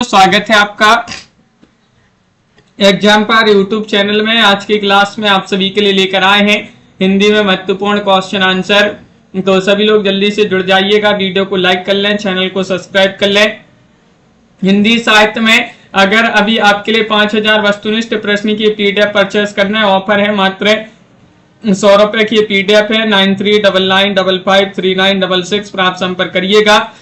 स्वागत है आपका एग्जाम पर यूट्यूब चैनल में। आज की क्लास में आप सभी के लिए लेकर आए हैं हिंदी में महत्वपूर्ण क्वेश्चन आंसर। तो सभी लोग जल्दी से जुड़ जाइएगा, वीडियो को लाइक कर लें, चैनल को सब्सक्राइब कर लें। हिंदी साहित्य में अगर अभी आपके लिए 5000 वस्तुनिष्ठ प्रश्न की पीडीएफ परचेस करना है, ऑफर है मात्र 100 रुपए की पीडीएफ है। 9399553966 पर आप संपर्क करिएगा।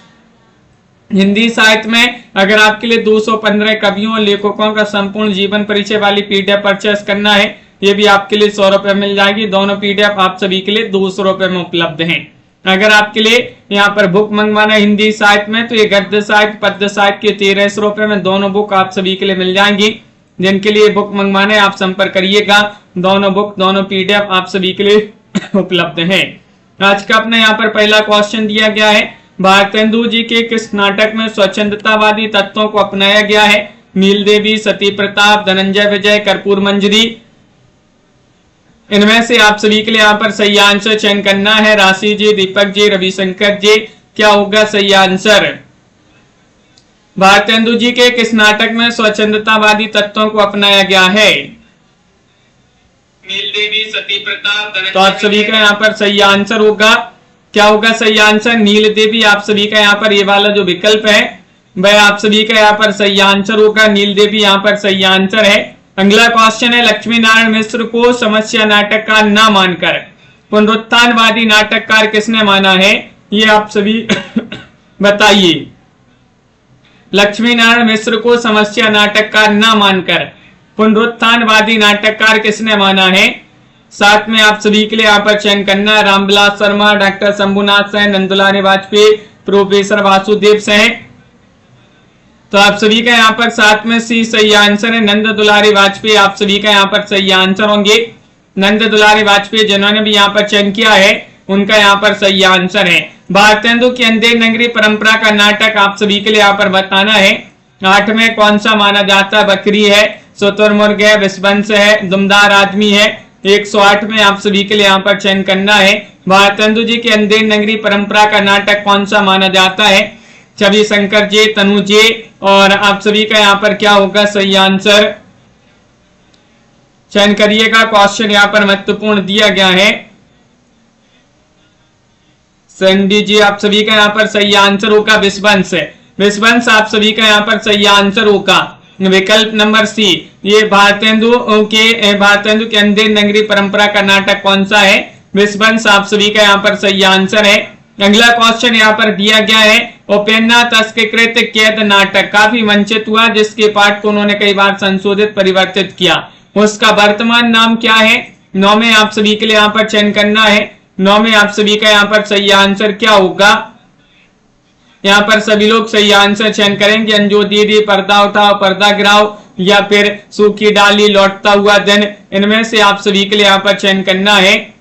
हिंदी साहित्य में अगर आपके लिए 215 कवियों और लेखकों का संपूर्ण जीवन परिचय वाली पीडीएफ परचेस करना है, ये भी आपके लिए 100 रुपए मिल जाएगी। दोनों पीडीएफ आप सभी के लिए 200 रुपए में उपलब्ध हैं। अगर आपके लिए यहाँ पर बुक मंगवाना है हिंदी साहित्य में, तो ये गद्य साहित्य पद्य साहित्य के 1300 रुपए में दोनों बुक आप सभी के लिए मिल जाएंगी। जिनके लिए बुक मंगवाना है आप संपर्क करिएगा। दोनों बुक दोनों पीडीएफ आप सभी के लिए उपलब्ध है। आज का अपने यहाँ पर पहला क्वेश्चन दिया गया है, भारतेंदु जी के किस नाटक में स्वच्छंदतावादी तत्वों को अपनाया गया है? नीलदेवी, सती प्रताप, धनंजय विजय, कर्पूर मंजरी। इनमें से आप सभी के लिए यहाँ पर सही आंसर चयन करना है। राशि जी, दीपक जी, रविशंकर जी, क्या होगा सही आंसर? भारतेंदु जी के किस नाटक में स्वच्छंदतावादी तत्वों को अपनाया गया है? नीलदेवी, सती प्रताप, धनंजय। तो आप सभी का यहाँ पर सही आंसर होगा, क्या होगा सही आंसर? नीलदेवी। आप सभी का यहाँ पर ये वाला जो विकल्प है वह आप सभी का यहाँ पर सही आंसर होगा। नीलदेवी यहाँ पर सही आंसर है। अगला क्वेश्चन है, लक्ष्मी नारायण मिश्र को समस्या नाटककार न मानकर पुनरुत्थानवादी नाटककार किसने माना है? ये आप सभी बताइए। लक्ष्मी नारायण मिश्र को समस्या नाटककार न मानकर पुनरुत्थानवादी नाटककार किसने माना है? साथ में आप सभी के लिए यहाँ पर चयन करना है। Ramvilas Sharma, doctor Shambhunath Sen, Nandulal Vajpayee, professor Vasudev Sen. तो आप सभी का यहाँ पर साथ में सी सही आंसर है। नंद दुलारी वाजपेयी आप सभी का यहाँ पर सही आंसर होंगे। नंद दुलारी वाजपेयी जिन्होंने भी यहाँ पर चयन किया है उनका यहाँ पर सही आंसर है। भारतेंदु की अंधेर नगरी परंपरा का नाटक आप सभी के लिए यहाँ पर बताना है। 8 में कौन सा माना जाता है? बकरी है, शुतुरमुर्ग है, विषवंश है, दुमदार आदमी है। 108 में आप सभी के लिए यहाँ पर चयन करना है। भारतेंदु जी की अंधेर नगरी परंपरा का नाटक कौन सा माना जाता है? छवि शंकर जी, तनु जी। और आप सभी का यहाँ पर क्या होगा सही आंसर? चयन करिएगा। क्वेश्चन यहाँ पर महत्वपूर्ण दिया गया है। सैंडी जी आप सभी का यहाँ पर सही आंसर होगा विषवंश। विषवंश आप सभी का यहाँ पर सही आंसर होगा। विकल्प नंबर सी। ये भारतेंदु के अंधेर नगरी परंपरा का नाटक कौन सा है? विषवंश आप सभी का यहाँ पर सही आंसर है। अगला क्वेश्चन यहाँ पर दिया गया है, उपेन्द्रनाथ अस्कीकृत कैद नाटक काफी वंचित हुआ, जिसके पाठ को उन्होंने कई बार संशोधित परिवर्तित किया, उसका वर्तमान नाम क्या है? 9 में आप सभी के लिए यहाँ पर चयन करना है। 9 में आप सभी का यहाँ पर सही आंसर क्या होगा? यहाँ पर सभी लोग सही आंसर चयन करेंगे। अंजू दीदी, पर्दा उठाओ, पर्दा गिराओ, या फिर सूखी डाली, लौटता हुआ दिन। इनमें से आप सभी के लिए यहाँ पर चयन करना है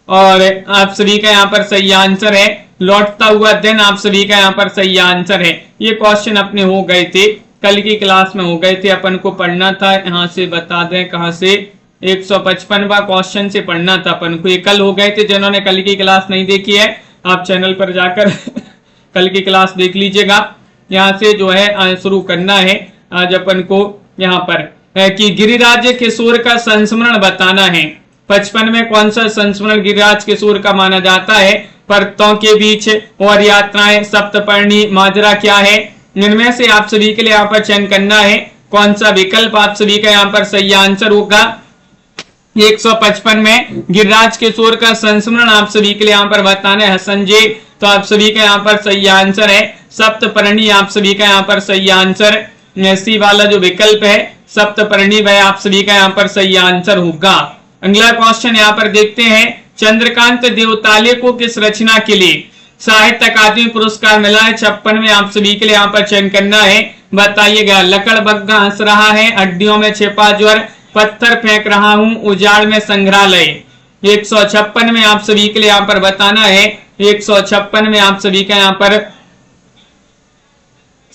और आप सभी का यहाँ पर सही आंसर है लौटता हुआ दिन। आप सभी का यहाँ पर सही आंसर है। ये क्वेश्चन अपने हो गए थे, कल की क्लास में हो गए थे, अपन को पढ़ना था। यहाँ से बता दें कहाँ से, 155वां क्वेश्चन से पढ़ना था अपन को। ये कल हो गए थे। जिन्होंने कल की क्लास नहीं देखी है आप चैनल पर जाकर कल की क्लास देख लीजिएगा। यहाँ से जो है शुरू करना है आज अपन को। यहाँ पर कि गिरिराज किशोर का संस्मरण बताना है। 55 में कौन सा संस्मरण गिरिराज किशोर का माना जाता है? पर्वतों के बीच और यात्राएं, सप्तपर्णी, माजरा क्या है? इनमें से आप सभी के लिए यहाँ पर चयन करना है। कौन सा विकल्प आप सभी का यहाँ पर सही आंसर होगा? 155 में गिरिराज किशोर का संस्मरण आप सभी के लिए यहाँ पर बताना है। हसन जी, तो आप सभी का यहाँ पर सही आंसर है सप्तपर्णी। आप सभी का यहाँ पर सही आंसर सी वाला जो विकल्प है सप्तपर्णी, वह आप सभी का यहाँ पर सही आंसर होगा। अगला क्वेश्चन यहाँ पर देखते हैं, चंद्रकांत देवताले को किस रचना के लिए साहित्य अकादमी पुरस्कार मिला है? 56 में आप सभी के लिए यहाँ पर चयन करना है। बताइएगा। लकड़ बग्गा हंस रहा है, हड्डियों में छिपा ज्वर, पत्थर फेंक रहा हूं, उजाड़ में संग्रहालय। 156 में आप सभी के लिए यहाँ पर बताना है। 156 में आप सभी का यहाँ पर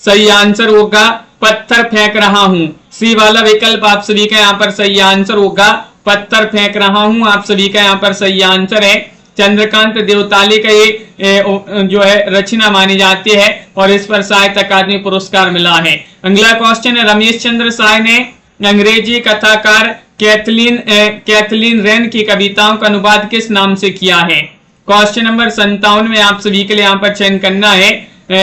सही आंसर होगा पत्थर फेंक रहा हूं। सी वाला विकल्प आप सभी का यहाँ पर सही आंसर होगा, पत्थर फेंक रहा हूं। आप सभी का यहाँ पर सही आंसर है। चंद्रकांत देवताली का ये जो है रचना मानी जाती है और इस पर साहित्य अकादमी पुरस्कार मिला है। अगला क्वेश्चन है, रमेश चंद्र साय ने अंग्रेजी कथाकार कैथलीन रेन की कविताओं का अनुवाद किस नाम से किया है? क्वेश्चन नंबर 57 में आप सभी के लिए यहाँ पर चयन करना है।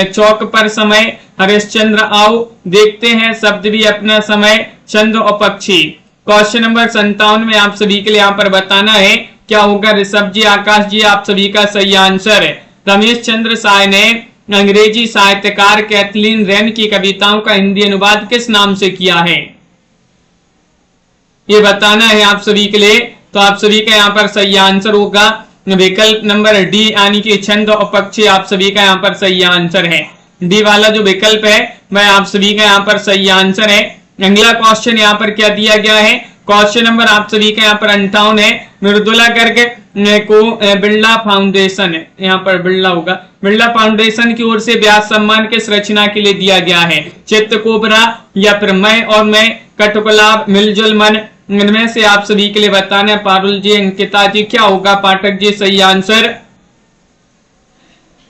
चौक पर समय, हरिश्चंद्र आओ, देखते हैं शब्द भी अपना समय, चंद्र और पक्षी। क्वेश्चन नंबर 57 में आप सभी के लिए यहाँ पर बताना है क्या होगा? ऋषभ जी, आकाश जी, आप सभी का सही आंसर है। रमेश चंद्र साय ने अंग्रेजी साहित्यकार कैथलीन रेन की कविताओं का हिंदी अनुवाद किस नाम से किया है? ये बताना है आप सभी के लिए। तो आप सभी का यहाँ पर सही आंसर होगा विकल्प नंबर डी, यानी कि छंद और पक्षी आप सभी का यहाँ पर सही आंसर है। डी वाला जो विकल्प है वह आप सभी का यहाँ पर सही आंसर है। अगला क्वेश्चन यहाँ पर क्या दिया गया है? क्वेश्चन नंबर आप सभी का यहाँ पर 58 है। मृदुला गर्ग को बिरला फाउंडेशन, यहाँ पर बिरला होगा, बिरला फाउंडेशन की ओर से व्यास सम्मान किस रचना के लिए दिया गया है? चित्त कोबरा या फिर मैं और मैं, कटगुलाब, मिलजुल मन। इनमें से आप सभी के लिए बताना है। पारुल जी, अंकिता जी, क्या होगा पाठक जी सही आंसर?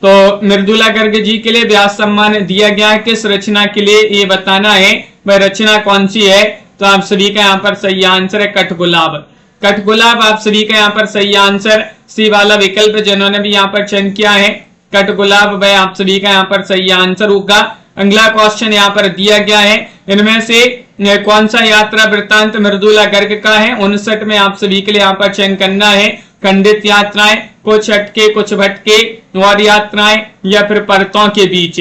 तो मृदुला गर्ग जी के लिए व्यास सम्मान दिया गया है, किस रचना के लिए ये बताना है, वह रचना कौन सी है? तो आप सभी का यहाँ पर सही आंसर है कटगुलाब। कटगुलाब आप सभी का यहाँ पर सही आंसर। सी वाला विकल्प जिन्होंने भी यहाँ पर चयन किया है कटगुलाब, वह आप सभी का यहाँ पर सही आंसर होगा। अगला क्वेश्चन यहाँ पर दिया गया है, इनमें से कौन सा यात्रा वृत्तांत मृदुला गर्ग का है? 59 में आप सभी के लिए यहाँ पर चयन करना है। खंडित यात्राएं, कुछ हटके कुछ भटके, और यात्राएं, या फिर परतों के बीच।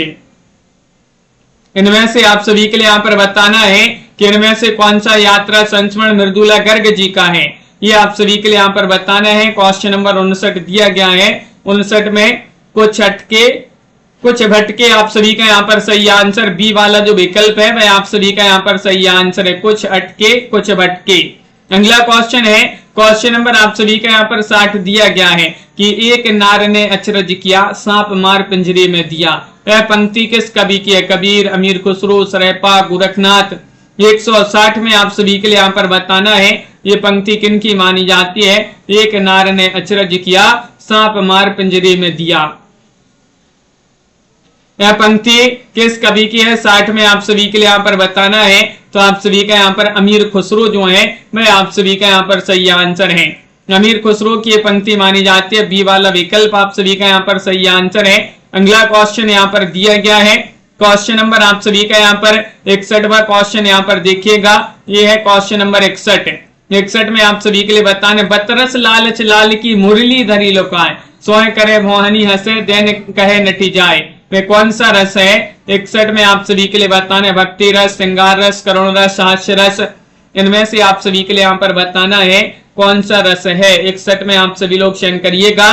इनमें से आप सभी के लिए यहाँ पर बताना है कि इनमें से कौन सा यात्रा संस्मरण मृदुला गर्ग जी का है। ये आप सभी के लिए यहाँ पर बताना है। क्वेश्चन नंबर 59 दिया गया है। 59 में कुछ हटके कुछ भटके आप सभी का यहाँ पर सही आंसर। बी वाला जो विकल्प है वह आप सभी का यहाँ पर सही आंसर है, कुछ अटके कुछ भटके। अगला क्वेश्चन है, क्वेश्चन नंबर आप सभी का यहाँ पर 60 दिया गया है कि एक नार ने अचरज किया, सांप मार पिंजरे में दिया। यह पंक्ति किस कवि की है? कबीर, अमीर खुसरो, सरैपा, गोरखनाथ। 160 में आप सभी के लिए यहाँ पर बताना है ये पंक्ति किन की मानी जाती है? एक नार ने अचरज किया, सांप मार पिंजरे में दिया। यह पंक्ति किस कवि की है? 60 में आप सभी के लिए यहाँ पर बताना है। तो आप सभी का यहाँ पर अमीर खुसरो जो है वह आप सभी का यहाँ पर सही आंसर है। अमीर खुसरो की यह पंक्ति मानी जाती है। बी वाला विकल्प आप सभी का यहाँ पर सही आंसर है। अगला क्वेश्चन यहाँ पर दिया गया है। क्वेश्चन नंबर आप सभी का यहाँ पर 61वां क्वेश्चन यहाँ पर देखिएगा। ये है क्वेश्चन नंबर 61। 61 में आप सभी के लिए बताने, बतरस लालच लाल की मुरली धरी लुकाए, सोए करे मोहनी हंसे, देन कहे नटी जाए। वे कौन सा रस है? 61 में आप सभी के लिए बताना, भक्ति रस, श्रृंगार रस, करुण रस, हास्य रस। इनमें से आप सभी के लिए यहाँ पर बताना है कौन सा रस है। 61 में आप सभी लोग चयन करिएगा।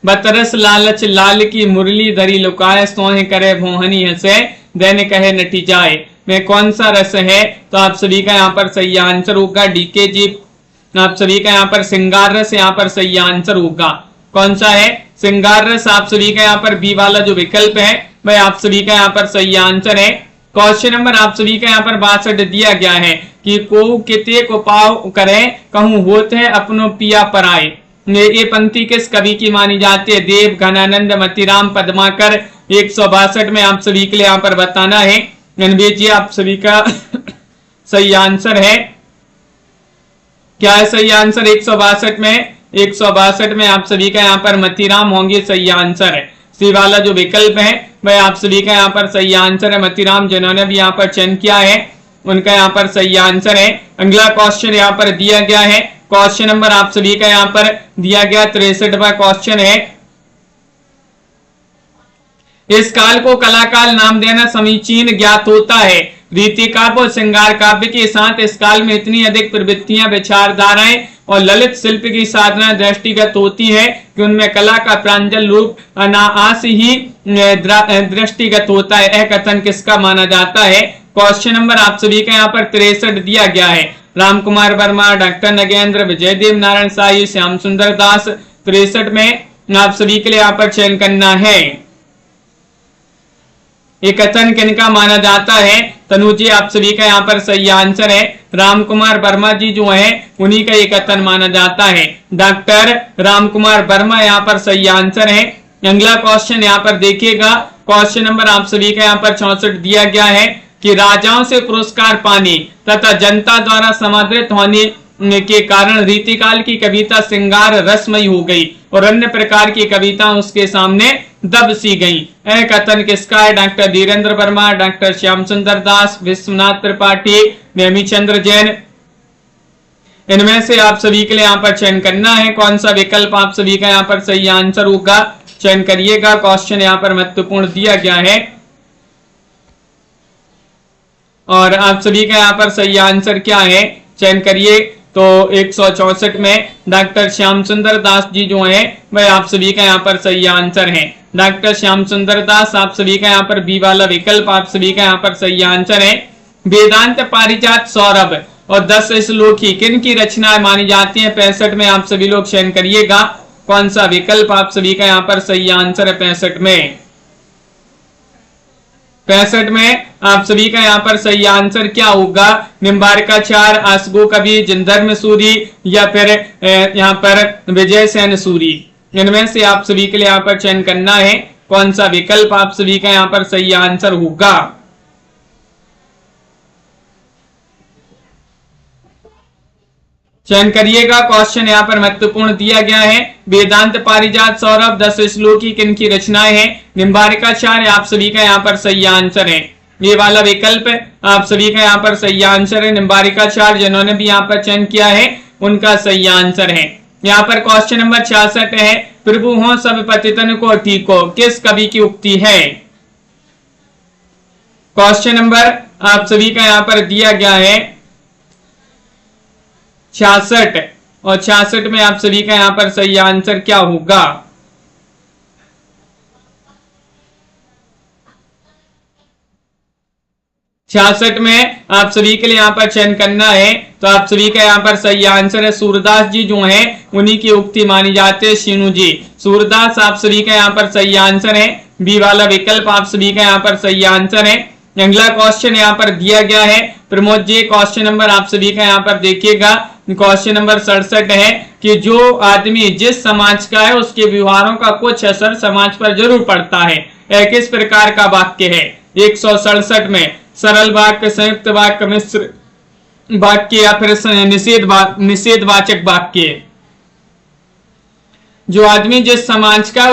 बतरस लालच लाल की मुरली धरी लुकाए, सोहे करे भोहनी हंसे, देन कहे नटी जाए। वे कौन सा रस है? तो आप सभी का यहाँ पर सही आंसर होगा डीके जी। आप सभी का यहाँ पर श्रृंगार रस यहाँ पर सही आंसर होगा। कौन सा है? श्रृंगार रस आप सभी का यहाँ पर बी वाला जो विकल्प है वह आप सभी का यहाँ पर सही आंसर है। क्वेश्चन नंबर आप सभी का यहाँ पर 62 दिया गया है कि को किते को पाव करे, कहूं होते हैं अपनो पिया पराए। ये पंक्ति किस कवि की मानी जाती है? देव, घनानंद, मतीराम, पद्माकर। 162 में आप सभी के लिए यहाँ पर बताना है। रणवीर जी आप सभी का सही आंसर है। क्या है सही आंसर 162 में? 162 में आप सभी का यहाँ पर मतीराम होंगे सही आंसर है। सी वाला जो विकल्प है वह आप सभी का यहाँ पर सही आंसर है। मतीराम जिन्होंने भी यहाँ पर चयन किया है उनका यहाँ पर सही आंसर है। अगला क्वेश्चन यहाँ पर दिया गया है। क्वेश्चन नंबर आप सभी का यहाँ पर दिया गया 63वां क्वेश्चन है। इस काल को कलाकाल नाम देना समीचीन ज्ञात होता है। रीति काव्य और श्रृंगार काव्य के साथ इस काल में इतनी अधिक प्रवृत्तियां, विचारधाराएं और ललित शिल्प की साधना दृष्टिगत होती है कि उनमें कला का प्रांजल रूप अनायास ही दृष्टिगत होता है। यह कथन किसका माना जाता है? क्वेश्चन नंबर आप सभी का यहाँ पर 63 दिया गया है। राम कुमार वर्मा, डॉक्टर नगेंद्र, विजय देव नारायण साई, श्याम सुंदर दास। 63 में आप सभी के लिए यहाँ पर चयन करना है। ये कथन किनका माना जाता है? तनु जी आप सभी का यहाँ पर सही आंसर है। राम कुमार वर्मा जी जो है उन्हीं का ये कथन माना जाता है। डॉक्टर राम कुमार वर्मा यहाँ पर सही आंसर है। अगला क्वेश्चन यहाँ पर देखिएगा, क्वेश्चन नंबर आप सभी का यहाँ पर 64 दिया गया है कि राजाओं से पुरस्कार पाने तथा जनता द्वारा समादृत होने के कारण रीतिकाल की कविता श्रृंगार रसमयी हो गई और अन्य प्रकार की कविता उसके सामने दब सी गई। यह कथन किसका है? डॉक्टर धीरेन्द्र वर्मा, डॉक्टर श्याम सुंदर दास, विश्वनाथ त्रिपाठी, नेमीचंद्र जैन। इनमें से आप सभी के लिए यहाँ पर चयन करना है। कौन सा विकल्प आप सभी का यहाँ पर सही आंसर होगा, चयन करिएगा। क्वेश्चन यहाँ पर महत्वपूर्ण दिया गया है और आप सभी का यहाँ पर सही आंसर क्या है, चयन करिए। तो 164 में डॉक्टर श्याम सुंदर दास जी जो है वह आप सभी का यहाँ पर सही आंसर है। डॉक्टर श्याम सुंदर दास आप सभी का यहाँ पर बी वाला विकल्प आप सभी का यहाँ पर सही आंसर है। वेदांत पारिजात सौरभ और 10 श्लोक ही किन की रचनाएं मानी जाती हैं? 65 में आप सभी लोग चयन करिएगा। कौन सा विकल्प आप सभी का यहाँ पर सही आंसर है? 65 में 65 में आप सभी का यहाँ पर सही आंसर क्या होगा? निम्बारकाचार, आसगो कवि, जिनधर्म सूरी या फिर यहाँ पर विजय सेन सूरी। इनमें से आप सभी के लिए यहाँ पर चयन करना है। कौन सा विकल्प आप सभी का यहाँ पर सही आंसर होगा? चयन करिएगा। क्वेश्चन यहाँ पर महत्वपूर्ण दिया गया है। वेदांत पारिजात सौरभ 10 श्लोक की किन की रचनाएं हैं? निम्बारकाचार्य आप सभी का यहाँ पर सही आंसर है। ये वाला विकल्प आप सभी का यहाँ पर सही आंसर है। निम्बारकाचार्य जिन्होंने भी यहाँ पर चयन किया है उनका सही आंसर है। यहाँ पर क्वेश्चन नंबर 66 है, प्रभु हो सब पतितन को ठीको किस कवि की उक्ति है? क्वेश्चन नंबर आप सभी का यहाँ पर दिया गया है 66 और 66 में आप सभी का यहाँ पर सही आंसर क्या होगा? छियासठ में आप सभी के लिए यहाँ पर चयन करना है। तो आप सभी का यहाँ पर सही आंसर है सूरदास जी जो हैं उन्हीं की उक्ति मानी जाती है। शीनू जी सूरदास आप सभी का यहाँ पर सही आंसर है। बी वाला विकल्प आप सभी का यहाँ पर सही आंसर है। अगला क्वेश्चन यहाँ पर दिया गया है प्रमोद जी, क्वेश्चन नंबर आप सभी का यहाँ पर देखिएगा। क्वेश्चन नंबर 67 है कि जो आदमी जिस समाज का है उसके व्यवहारों का कुछ असर समाज पर जरूर पड़ता है, यह किस प्रकार का वाक्य है? 167 में सरल वाक्य, संयुक्त वाक्य, मिश्र वाक्य या फिर निषेधवाचक वाक्य। जो आदमी जिस समाज का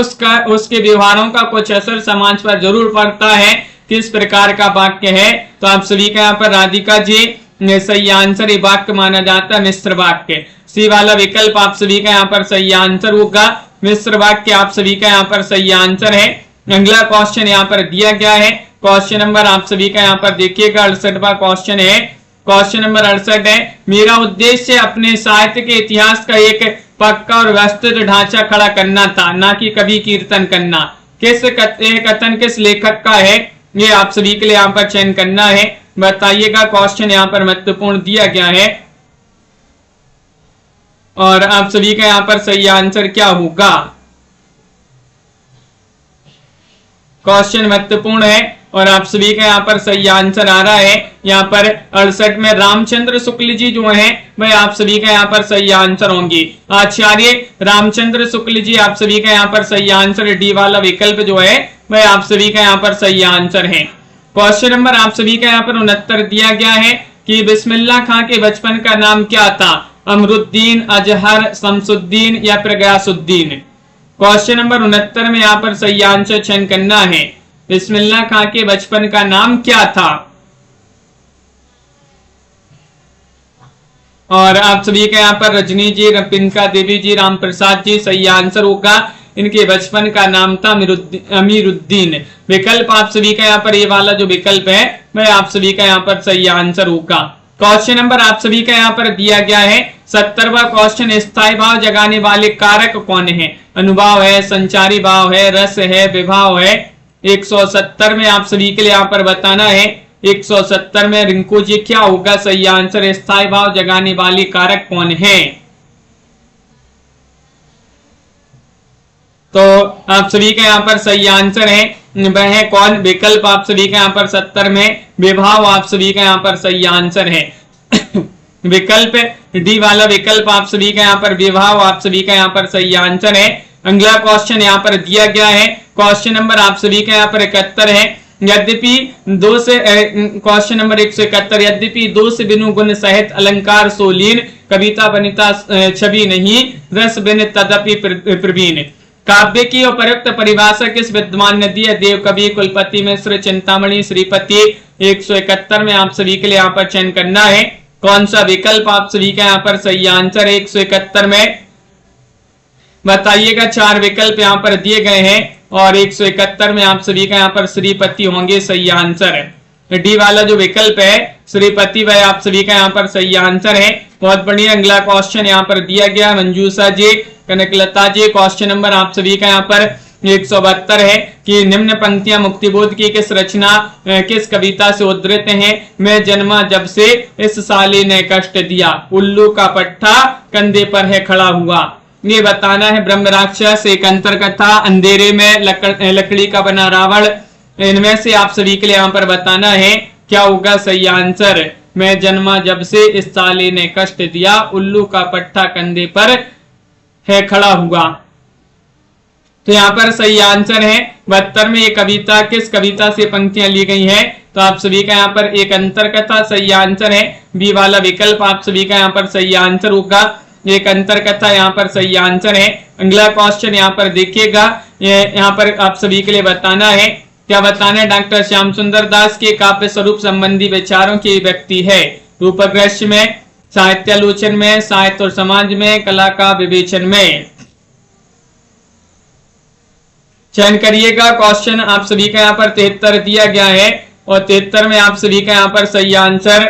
उसके व्यवहारों का कुछ असर समाज पर जरूर पड़ता है, किस प्रकार का वाक्य है? तो आप सभी का यहाँ पर राधिका जी सही आंसर ये वाक्य माना जाता है मिश्र वाक्य। सी वाला विकल्प आप सभी का यहाँ पर सही आंसर होगा। मिश्र वाक्य आप सभी का यहाँ पर सही आंसर है। अगला क्वेश्चन यहाँ पर दिया गया है। क्वेश्चन नंबर आप सभी का यहाँ पर देखिएगा 68वां क्वेश्चन है। क्वेश्चन नंबर 68 है, मेरा उद्देश्य अपने साहित्य के इतिहास का एक पक्का और व्यवस्थित ढांचा खड़ा करना था, ना कि कभी कीर्तन करना। किस कथन किस लेखक का है? ये आप सभी के लिए यहाँ पर चयन करना है। बताइएगा। क्वेश्चन यहाँ पर महत्वपूर्ण दिया गया है और आप सभी का यहाँ पर सही आंसर क्या होगा? क्वेश्चन महत्वपूर्ण है और आप सभी का यहाँ पर सही आंसर आ रहा है। यहाँ पर 68 में रामचंद्र शुक्ल जी जो हैं वह आप सभी का यहाँ पर सही आंसर होंगी। आचार्य रामचंद्र शुक्ल जी आप सभी का यहाँ पर सही आंसर। डी वाला विकल्प जो है वह आप सभी का यहाँ पर सही आंसर है। क्वेश्चन नंबर आप सभी का यहाँ पर 69 दिया गया है कि बिस्मिल्लाह खां के बचपन का नाम क्या था? अमरुद्दीन, अजहर, शमसुद्दीन या फिर गयासुद्दीन। क्वेश्चन नंबर 69 में यहाँ पर सही आंसर चयन करना है। बिस्मिल्लाह खां के बचपन का नाम क्या था? और आप सभी का यहाँ पर रजनी जी, पिनका देवी जी, राम प्रसाद जी सही आंसर होगा। इनके बचपन का नाम था अमीरुद्दीन। विकल्प आप सभी का यहाँ पर ये वाला जो विकल्प है वह आप सभी का यहाँ पर सही आंसर होगा। क्वेश्चन नंबर आप सभी का यहाँ पर दिया गया है 70वां क्वेश्चन, स्थायी भाव जगाने वाले कारक कौन है? अनुभाव है, संचारी भाव है, रस है, विभाव है। 170 में आप सभी के लिए यहाँ पर बताना है। 170 में रिंकू जी क्या होगा सही आंसर? स्थायी भाव जगाने वाले कारक कौन है? तो आप सभी का यहाँ पर सही आंसर है वह है कौन? विकल्प आप सभी का यहाँ पर 70 में विभाव आप सभी का यहाँ पर सही आंसर है। विकल्प डी वाला विकल्प आप सभी का यहाँ पर विभाव आप सभी का यहाँ पर सही आंसर है। अगला क्वेश्चन यहाँ पर दिया गया है, क्वेश्चन नंबर आप सभी का यहाँ पर 71 है। यद्यपि दो से क्वेश्चन नंबर 171, यद्यपि दो से बिनु गुण सहित अलंकार सोलीन, कविता बनिता छवि नहीं, रस बिन तदपि प्रवीण। काव्य की उपयुक्त परिभाषा किस विद्वान ने दी है? देव कवि, कुलपति मिश्र, चिंतामणि, श्रीपति। 171 में आप सभी के लिए यहाँ पर चयन करना है। कौन सा विकल्प आप सभी का यहाँ पर सही आंसर है? 171 में बताइएगा। 4 विकल्प यहाँ पर दिए गए हैं और 171 में आप सभी का यहाँ पर श्रीपति होंगे सही आंसर है। डी वाला जो विकल्प है श्रीपति वह आप सभी का यहाँ पर सही आंसर है। बहुत बढ़िया। अगला क्वेश्चन यहाँ पर दिया गया, मंजूषा जी, कनकलता जी, क्वेश्चन नंबर आप सभी का यहाँ पर 172 है कि निम्न पंक्तियां मुक्तिबोध की किस रचना किस कविता से उद्धृत हैं? मैं जन्मा जब से इस साले ने कष्ट दिया, उल्लू का पट्टा कंधे पर है खड़ा हुआ। ये बताना है। ब्रह्म राक्षस, एक अंतर कथा, अंधेरे में लकड़ी का बना रावण। इनमें से आप सभी के लिए यहाँ पर बताना है क्या होगा सही आंसर। मैं जन्मा जब से इस साले ने कष्ट दिया, उल्लू का पट्टा कंधे पर है खड़ा हुआ। तो यहाँ पर सही आंसर है 72 में। ये कविता किस कविता से पंक्तियां ली गई हैं? तो आप सभी का यहाँ पर एक अंतर कथा सही आंसर है। बी वाला विकल्प आप सभी का यहाँ पर सही आंसर होगा। एक अंतर कथा यहाँ पर सही आंसर है। अगला क्वेश्चन यहाँ पर देखिएगा, यहाँ पर आप सभी के लिए बताना है क्या बताना है? डॉक्टर श्याम सुंदर दास के काव्य स्वरूप संबंधी विचारों की व्यक्ति है। रूपग्रह में, साहित्यालोचन में, साहित्य और समाज में, कला का विवेचन में। चयन करिएगा। क्वेश्चन आप सभी का यहाँ पर 73 दिया गया है और 73 में आप सभी का यहाँ पर सही आंसर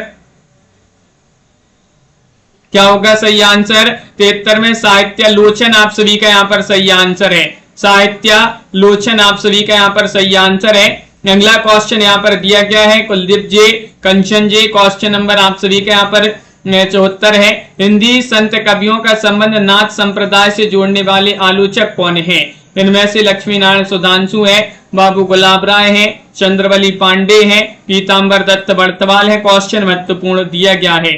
क्या होगा? सही आंसर 73 में साहित्यालोचन आप सभी का यहाँ पर सही आंसर है। साहित्यालोचन आप सभी का यहाँ पर सही आंसर है। अगला क्वेश्चन यहाँ पर दिया गया है, कुलदीप जी, कंचन जी, क्वेश्चन नंबर आप सभी का यहाँ पर 74 है। हिंदी संत कवियों का संबंध नाथ संप्रदाय से जोड़ने वाले आलोचक कौन है? इनमें से लक्ष्मी नारायण सुधांशु है, बाबू गुलाब राय है, चंद्रवली पांडे है, पीताम्बर दत्त बर्तवाल है। क्वेश्चन महत्वपूर्ण दिया गया है।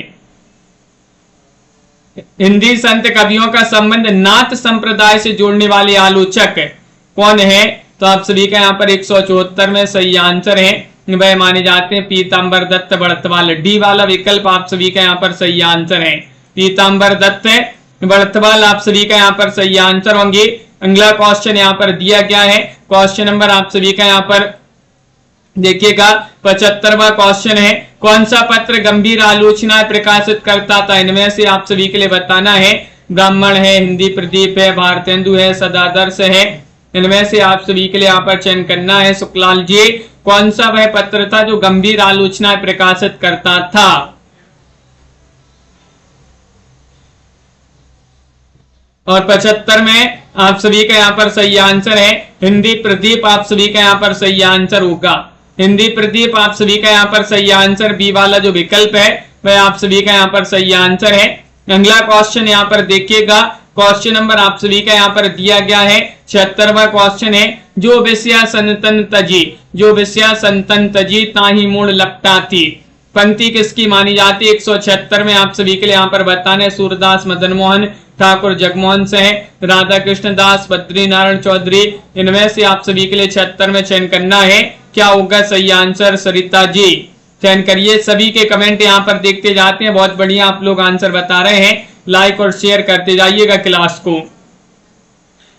हिंदी संत कवियों का संबंध नाथ संप्रदाय से जोड़ने वाले आलोचक कौन है? तो आप सभी का यहाँ पर 174 में सही आंसर है। वह माने जाते हैं पीताम्बर दत्त बर्तवाल। डी वाला विकल्प आप सभी का यहाँ पर सही आंसर है। पीताम्बर दत्त बर्तवाल आप सभी का यहाँ पर सही आंसर होंगे। अगला क्वेश्चन यहाँ पर दिया गया है, क्वेश्चन नंबर आप सभी का यहाँ पर देखिएगा 75वां क्वेश्चन है। कौन सा पत्र गंभीर आलोचना प्रकाशित करता था? इनमें से आप सभी के लिए बताना है। ब्राह्मण है, हिंदी प्रदीप है, भारतेंदु है, सदादर्श है। इनमें से आप सभी के लिए यहाँ पर चयन करना है। सुखलाल जी, कौन सा वह पत्र था जो गंभीर आलोचना प्रकाशित करता था? और 75 में आप सभी का यहाँ पर सही आंसर है हिंदी प्रदीप। आप सभी का यहाँ पर सही आंसर होगा हिंदी प्रदीप। आप सभी का यहाँ पर सही आंसर बी वाला जो विकल्प है वह आप सभी का यहाँ पर सही आंसर है। अगला क्वेश्चन यहाँ पर देखिएगा, क्वेश्चन नंबर आप सभी का यहाँ पर दिया गया है 76वां क्वेश्चन है। जो विषया संतन तजी, जो विषया संतन तजी ताही मूल लपटा थी, पंक्ति किसकी मानी जाती है? 176 में आप सभी के लिए यहाँ पर बताना है। सूरदास, मदन मोहन, ठाकुर जगमोहन सिंह, राधा कृष्ण दास, बद्री नारायण चौधरी। इनमें से आप सभी के लिए 76 में चयन करना है। क्या होगा सही आंसर? सरिता जी, चयन करिए। सभी के कमेंट यहाँ पर देखते जाते हैं। बहुत बढ़िया आप लोग आंसर बता रहे हैं। लाइक और शेयर करते जाइएगा क्लास को।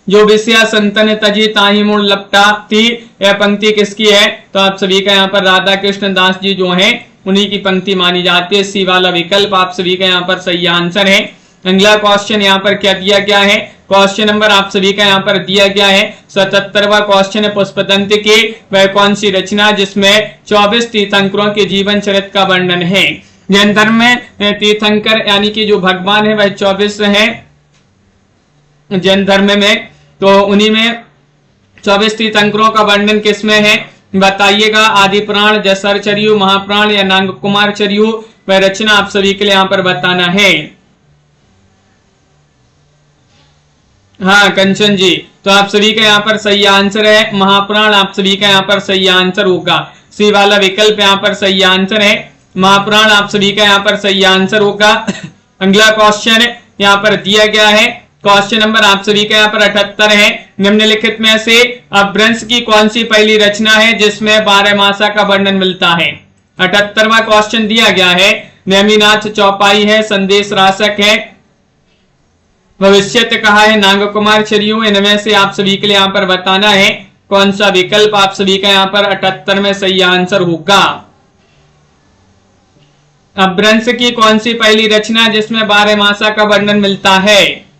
जो विषया संतन तजी ताही मूल लपटा थी, यह पंक्ति किसकी है? तो आप सभी का यहाँ पर राधा कृष्ण दास जी जो है उन्हीं की पंक्ति मानी जाती है। सी वाला विकल्प आप सभी का यहाँ पर सही आंसर है। अगला क्वेश्चन यहाँ पर क्या दिया गया है? क्वेश्चन नंबर आप सभी का यहाँ पर दिया गया है 77वां क्वेश्चन है। पुष्पदंत की वह कौन सी रचना जिसमें 24 तीर्थंकरों के जीवन चरित्र का वर्णन है? जैन धर्म में तीर्थंकर यानी कि जो भगवान है वह 24 है जैन धर्म में, तो उन्हीं में 24 तीर्थंकरों का वर्णन किसमें है बताइएगा। आदि प्राण, जसर चरियु, महाप्राण या नांग कुमार चरियु, वह रचना आप सभी के लिए यहाँ पर बताना है। हाँ कंचन जी, तो आप सभी का यहाँ पर सही आंसर है महापुराण, आप सभी का यहाँ पर सही आंसर होगा। सी वाला विकल्प यहाँ पर सही आंसर है महापुराण, आप सभी का यहाँ पर सही आंसर होगा। अगला क्वेश्चन यहाँ पर दिया गया है, क्वेश्चन नंबर आप सभी का यहाँ पर 78 है। निम्नलिखित में से अपभ्रंश की कौन सी पहली रचना है जिसमें 12 मासा का वर्णन मिलता है। 78वां क्वेश्चन दिया गया है, नेमिनाथ चौपाई है, संदेश राशक है, भविष्यत कहा है, नाग कुमार छरियो। इनमें से आप सभी के लिए यहाँ पर बताना है कौन सा विकल्प आप सभी का यहाँ पर 78 में सही आंसर होगा। अपभ्रंश की कौन सी पहली रचना जिसमें 12 मासा का वर्णन मिलता है।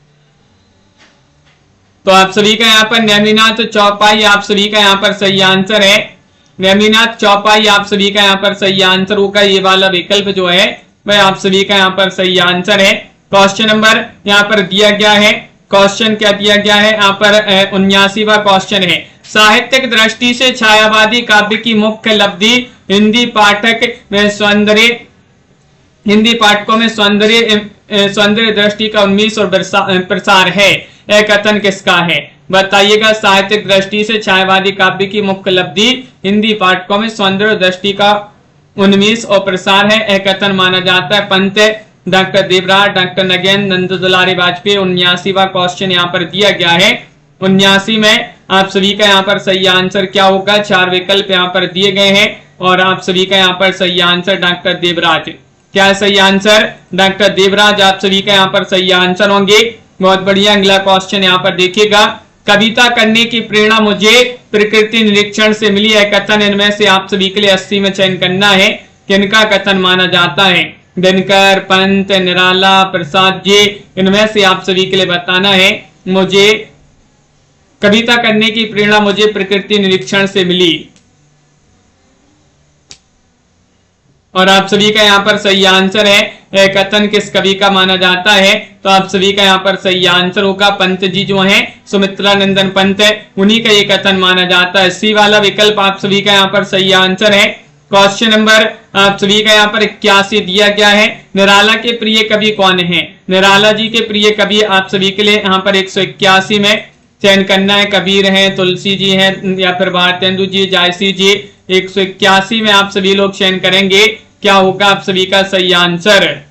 तो आप सभी का यहाँ पर नेमिनाथ चौपाई आप सभी का यहाँ पर सही आंसर है। नेमिनाथ चौपाई आप सभी का यहाँ पर सही आंसर होगा। ये वाला विकल्प जो है वह आप सभी का यहाँ पर सही आंसर है। क्वेश्चन नंबर यहाँ पर दिया गया है, क्वेश्चन क्या दिया गया है यहाँ पर 79वां क्वेश्चन है, साहित्यिक दृष्टि से छायावादी काव्य की मुख्य लब्धि हिंदी पाठकों में सौंदर्य दृष्टि का उन्मीष और प्रसार है। यह कथन किसका है बताइएगा। साहित्यिक दृष्टि से छायावादी काव्य की मुख्य लब्धि हिंदी पाठकों में सौंदर्य दृष्टि का उन्मीष और प्रसार है। यह कथन माना जाता है पंत, डॉक्टर देवराज, डॉक्टर नगेंद्र, नंद दुलारी वाजपेयी। 79वां क्वेश्चन यहाँ पर दिया गया है। 79 में आप सभी का यहाँ पर सही आंसर क्या होगा। 4 विकल्प यहाँ पर दिए गए हैं और आप सभी का यहाँ पर सही आंसर डॉक्टर देवराज। क्या है सही आंसर? डॉक्टर देवराज आप सभी का यहाँ पर सही आंसर होंगे। बहुत बढ़िया। अगला क्वेश्चन यहाँ पर देखिएगा, कविता करने की प्रेरणा मुझे प्रकृति निरीक्षण से मिली है कथन इनमें से आप सभी के लिए 80 में चयन करना है। किनका कथन माना जाता है? दिनकर, पंत, निराला, प्रसाद जी। इनमें से आप सभी के लिए बताना है मुझे कविता करने की प्रेरणा मुझे प्रकृति निरीक्षण से मिली। और आप सभी का यहाँ पर सही आंसर है कथन किस कवि का माना जाता है। तो आप सभी का यहाँ पर सही आंसर होगा पंत जी जो हैं सुमित्रा नंदन पंत, उन्हीं का ये कथन माना जाता है। सी वाला विकल्प आप सभी का यहाँ पर सही आंसर है। क्वेश्चन नंबर आप सभी का यहाँ पर 81 दिया गया है, निराला के प्रिय कवि कौन है। निराला जी के प्रिय कवि आप सभी के लिए यहाँ पर 181 में चयन करना है। कबीर हैं, तुलसी जी हैं या फिर भारतेंदु जी, जायसी जी। 181 में आप सभी लोग चयन करेंगे, क्या होगा आप सभी का सही आंसर।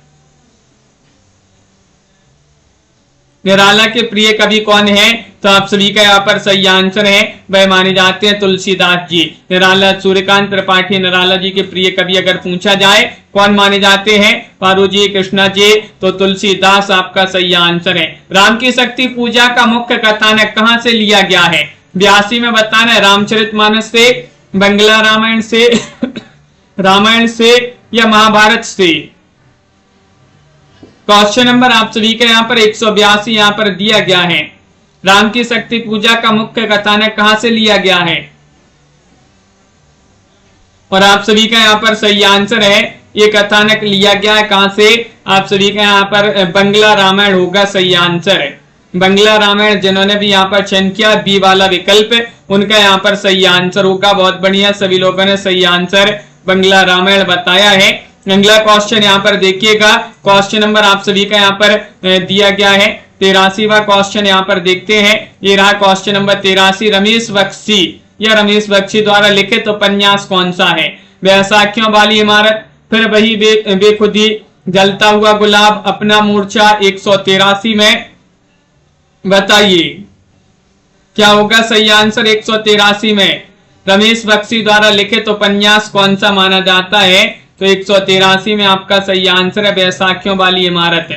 निराला के प्रिय कवि कौन है? तो आप सभी का यहाँ पर सही आंसर है वह माने जाते हैं तुलसीदास जी। निराला, सूर्यकांत त्रिपाठी निराला जी के प्रिय कवि अगर पूछा जाए कौन माने जाते हैं, पारू जी, कृष्णा जी, तो तुलसीदास आपका सही आंसर है। राम की शक्ति पूजा का मुख्य कथानक कहां से लिया गया है? 82 में बताना है रामचरितमानस से, बंगला रामायण से, रामायण से या महाभारत से। क्वेश्चन नंबर आप सभी का यहाँ पर 182 यहाँ पर दिया गया है, राम की शक्ति पूजा का मुख्य कथानक कहां से लिया गया है। और आप सभी का यहाँ पर सही आंसर है ये कथानक लिया गया है कहां से? आप सभी का यहाँ पर बंगला रामायण होगा सही आंसर है। बंगला रामायण जिन्होंने भी यहाँ पर चयन किया बी वाला विकल्प उनका यहाँ पर सही आंसर होगा। बहुत बढ़िया, सभी लोगों ने सही आंसर बंगला रामायण बताया है। अगला क्वेश्चन यहाँ पर देखिएगा, क्वेश्चन नंबर आप सभी का यहाँ पर दिया गया है 83वां क्वेश्चन यहाँ पर देखते हैं। ये रहा क्वेश्चन नंबर 83। रमेश बख्शी या रमेश बख्शी द्वारा लिखित उपन्यास कौन सा है? बैसाखियों वाली इमारत, फिर वही बेखुदी, जलता हुआ गुलाब, अपना मूर्छा। 183 में बताइए क्या होगा सही आंसर। 183 में रमेश बख्शी द्वारा लिखित उपन्यास कौन सा माना जाता है? तो 183 में आपका सही आंसर है बैसाखियों वाली इमारत।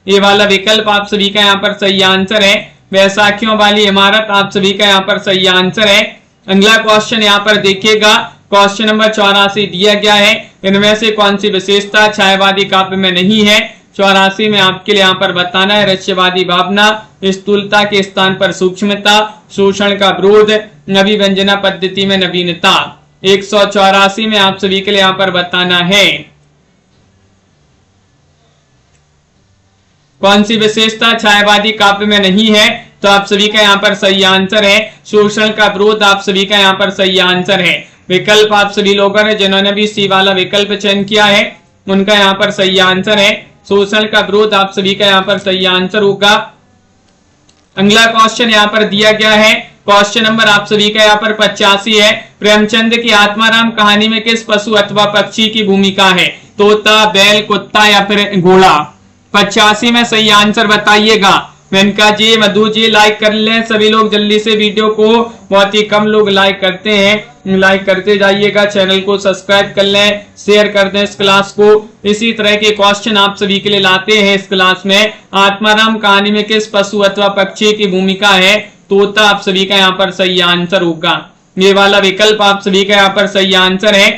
ये वाला विकल्प आप सभी का यहाँ पर सही आंसर है, बैसाखियों वाली इमारत आप सभी का यहाँ पर सही आंसर है। अगला क्वेश्चन यहाँ पर देखिएगा, क्वेश्चन नंबर 84 दिया गया है, इनमें से कौन सी विशेषता छायावादी काव्य में नहीं है। 84 में आपके लिए यहाँ पर बताना है रहस्यवादी भावना, स्थूलता के स्थान पर सूक्ष्मता, शोषण का विरोध, अभिव्यंजना पद्धति में नवीनता। 184 में आप सभी के लिए यहाँ पर बताना है कौन सी विशेषता छायावादी काव्य में नहीं है। तो आप सभी का यहाँ पर सही आंसर है शोषण का विरोध, आप सभी का यहाँ पर सही आंसर है। विकल्प आप सभी लोगों ने जिन्होंने भी सी वाला विकल्प चयन किया है उनका यहाँ पर सही आंसर है शोषण का विरोध, आप सभी का यहाँ पर सही आंसर होगा। अगला क्वेश्चन यहाँ पर दिया गया है, क्वेश्चन नंबर आप सभी का यहाँ पर 85 है। प्रेमचंद की आत्माराम कहानी में किस पशु अथवा पक्षी की भूमिका है? तोता, बैल, कुत्ता या फिर घोड़ा? 85 में सही आंसर बताइएगा। मेनका जी, मधु जी, लाइक कर लें सभी लोग जल्दी से वीडियो को, बहुत ही कम लोग लाइक करते हैं, लाइक करते जाइएगा। चैनल को सब्सक्राइब कर लें, शेयर कर दें इस क्लास को। इसी तरह के क्वेश्चन आप सभी के लिए लाते हैं इस क्लास में। आत्माराम कहानी में किस पशु अथवा पक्षी की भूमिका है? तोता आप सभी का यहाँ पर सही आंसर होगा। ये वाला विकल्प आप सभी का यहाँ पर सही आंसर है।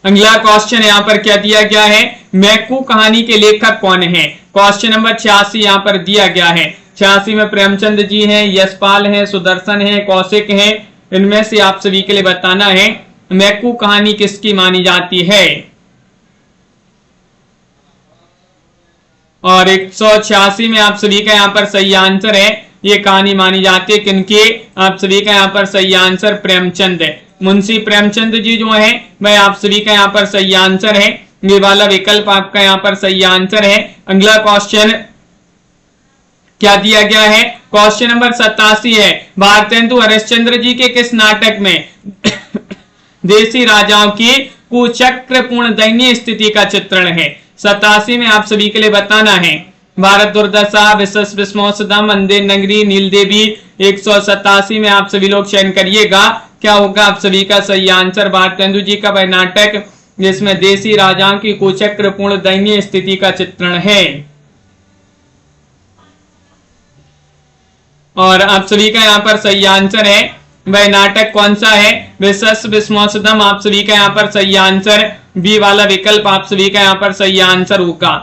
अगला क्वेश्चन यहाँ पर क्या दिया गया है? मैकू कहानी के लेखक कौन है? क्वेश्चन नंबर 86 यहाँ पर दिया गया है। 86 में प्रेमचंद जी हैं, यशपाल हैं, सुदर्शन हैं, कौशिक हैं। इनमें से आप सभी के लिए बताना है मैकू कहानी किसकी मानी जाती है। और 186 में आप सभी का यहाँ पर सही आंसर है, ये कहानी मानी जाती है किनकी? आप सभी का यहाँ पर सही आंसर प्रेमचंद है। मुंशी प्रेमचंद जी जो है वह आप सभी का यहाँ पर सही आंसर है। ये वाला विकल्प आपका यहाँ पर सही आंसर है। अगला क्वेश्चन क्या दिया गया है? क्वेश्चन नंबर 87 है। भारतेंदु हरिश्चंद्र जी के किस नाटक में देसी राजाओं की कुचक्रपूर्ण दयनीय स्थिति का चित्रण है? 87 में आप सभी के लिए बताना है। भारत दुर्दशा, विशेष विस्मोसदम, अंधे नगरी, नील देवी। 187 में आप सभी लोग चयन करिएगा, क्या होगा आप सभी का सही आंसर? भारतेंदु जी का वह नाटक जिसमें देसी राजाओं की कुचक्रपूर्ण दयनीय स्थिति का चित्रण है। और आप सभी का यहाँ पर सही आंसर है, वह नाटक कौन सा है? विशेष विस्मोसदम आप सभी का यहाँ पर सही आंसर। बी वाला विकल्प आप सभी का यहाँ पर सही आंसर होगा।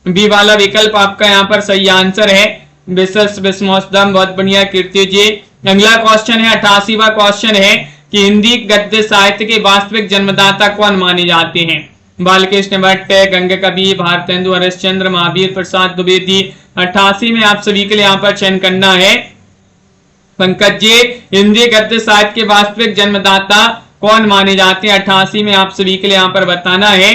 बी वाला विकल्प आपका यहाँ पर सही आंसर है, विशेष विस्मोसदम। बहुत बढ़िया कीर्ति जी। अगला क्वेश्चन है 88वां क्वेश्चन है कि हिंदी गद्य साहित्य के वास्तविक जन्मदाता कौन माने जाते हैं? बालकृष्ण भट्ट, गंगा कबीर, भारतेंदु हरिश्चंद्र, महावीर प्रसाद द्विवेदी। 88 में आप सभी के लिए यहाँ पर चयन करना है। पंकज जी, हिंदी गद्य साहित्य के वास्तविक जन्मदाता कौन माने जाते हैं? 88 में आप सभी के लिए यहाँ पर बताना है।